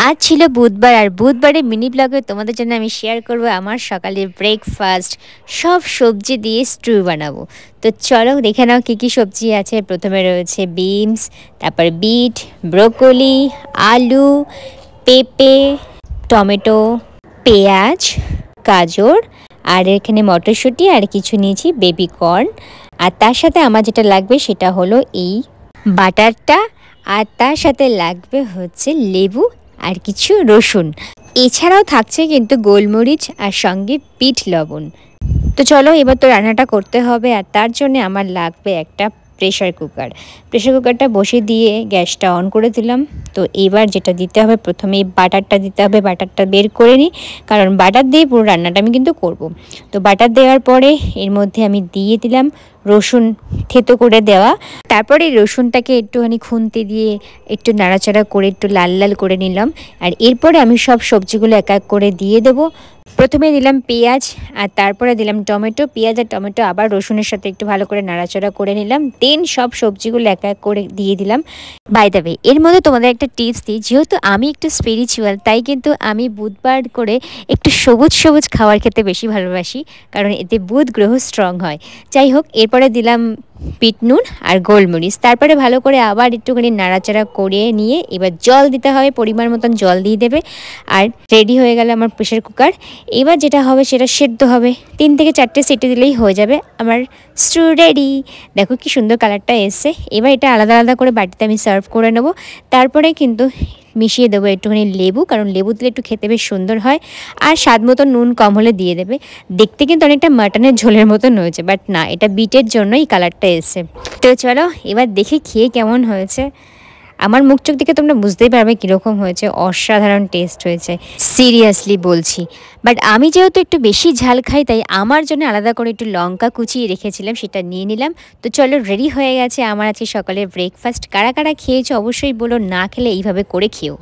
আজ ছিল বুধবার আর বুধবারে মিনি ব্লগে তোমাদের জন্য আমি শেয়ার করব আমার সকালের ব্রেকফাস্ট। সব সবজি দিয়ে স্টু বানাবো। তো চলো দেখে নাও কী কী সবজি আছে। প্রথমে রয়েছে বিনস, তারপর বিট, ব্রোকলি, আলু, পেঁপে, টমেটো, পেঁয়াজ, গাজর, আর এখানে মটরশুঁটি আর কিছু নিয়েছি বেবি কর্ন। আর তার সাথে আমার যেটা লাগবে সেটা হলো এই বাটারটা, আর তার সাথে লাগবে হচ্ছে লেবু আর কিছু রসুন। এছাড়াও থাকছে কিন্তু গোলমরিচ আর সঙ্গে বিট লবণ। তো চলো এবার তো রান্নাটা করতে হবে, আর তার জন্য আমার লাগবে একটা প্রেশার কুকারটা বসিয়ে দিয়ে গ্যাসটা অন করে দিলাম। তো এবার যেটা দিতে হবে, প্রথমে বাটারটা দিতে হবে। বাটারটা বের করে নিই, কারণ বাটার দিয়ে পুরো রান্নাটা আমি কিন্তু করব। তো বাটার দেওয়ার পরে এর মধ্যে আমি দিয়ে দিলাম রসুন থেতো করে দেওয়া। তারপরে রসুনটাকে একটুখানি খুন্তি দিয়ে একটু নাড়াচাড়া করে একটু লাল লাল করে নিলাম। আর এরপরে আমি সব সবজিগুলো এক এক করে দিয়ে দেবো। প্রথমে দিলাম পেঁয়াজ, আর তারপরে দিলাম টমেটো। পেঁয়াজ আর টমেটো আবার রসুনের সাথে একটু ভালো করে নাড়াচাড়া করে নিলাম। দেন সব সবজিগুলো এক এক করে দিয়ে দিলাম। বাই দ্য ওয়ে, এর মধ্যে তোমাদের একটা টিপস দিই, যেহেতু আমি একটু স্পিরিচুয়াল, তাই কিন্তু আমি বুধবার করে একটু সবুজ সবুজ খাবার খেতে বেশি ভালোবাসি, কারণ এতে বুধ গ্রহ স্ট্রং হয়। যাই হোক, এরপরে দিলাম বিট নুন আর গোলমরিচ। তারপরে ভালো করে আবার একটুখানি নাড়াচাড়া করে নিয়ে এবার জল দিতে হবে, পরিমাণ মতন জল দিয়ে দেবে। আর রেডি হয়ে গেল আমার প্রেশার কুকার। এবার যেটা হবে সেটা সেদ্ধ হবে, 3 থেকে 4টে সিটি দিলেই হয়ে যাবে আমার স্টু রেডি। দেখো কি সুন্দর কালারটা এসছে। এবার এটা আলাদা আলাদা করে বাটিতে আমি সার্ভ করে নেব। তারপরে কিন্তু মিশিয়ে দেবো একটুখানি লেবু, কারণ লেবু দিলে একটু খেতে বেশ সুন্দর হয়। আর স্বাদ মতো নুন কম হলে দিয়ে দেবে। দেখতে কিন্তু অনেকটা মাটনের ঝোলের মতন হয়েছে, বাট না, এটা বিটের জন্যই কালারটা এসছে। তো চলো এবার দেখে খেয়ে কেমন হয়েছে। আমার মুখ চোখ দেখে তোমরা বুঝতেই পারবে কীরকম হয়েছে। অসাধারণ টেস্ট হয়েছে, সিরিয়াসলি বলছি। বাট আমি যেহেতু একটু বেশি ঝাল খাই, তাই আমার জন্য আলাদা করে একটু লঙ্কা কুচিয়ে রেখেছিলাম, সেটা নিয়ে নিলাম। তো চলো রেডি হয়ে গেছে আমার আজকে সকালের ব্রেকফাস্ট। কারা কারা খেয়েছো অবশ্যই বলো, না খেলে এইভাবে করে খেও।